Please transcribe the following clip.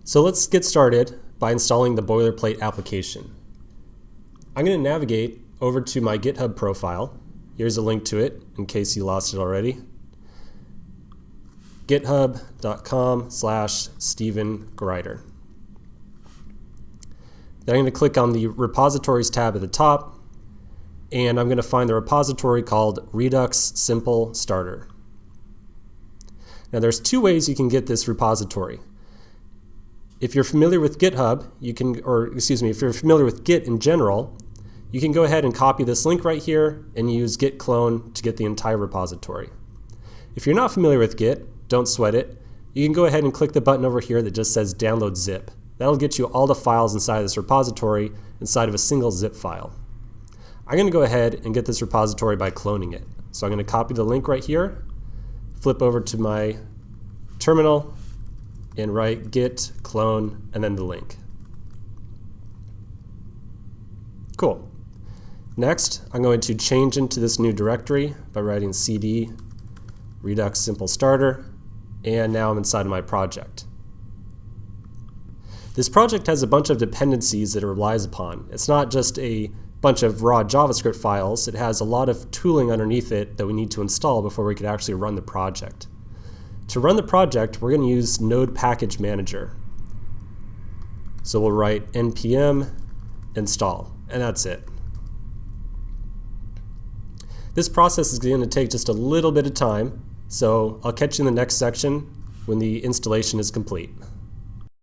So let's get started by installing the boilerplate application. I'm going to navigate over to my GitHub profile. Here's a link to it in case you lost it already. github.com/Stephen Greider. Then I'm going to click on the repositories tab at the top, and I'm going to find the repository called Redux Simple Starter. Now there's two ways you can get this repository. If you're familiar with GitHub, if you're familiar with Git in general, you can go ahead and copy this link right here and use git clone to get the entire repository. If you're not familiar with Git, don't sweat it. You can go ahead and click the button over here that just says download zip. That'll get you all the files inside this repository inside of a single zip file. I'm going to go ahead and get this repository by cloning it. So I'm going to copy the link right here, flip over to my terminal, and write git clone and then the link. Cool. Next, I'm going to change into this new directory by writing cd redux simple starter, and now I'm inside of my project. This project has a bunch of dependencies that it relies upon. It's not just a bunch of raw JavaScript files. It has a lot of tooling underneath it that we need to install before we could actually run the project. To run the project, we're going to use Node Package Manager. So we'll write npm install, and that's it. This process is going to take just a little bit of time, so I'll catch you in the next section when the installation is complete.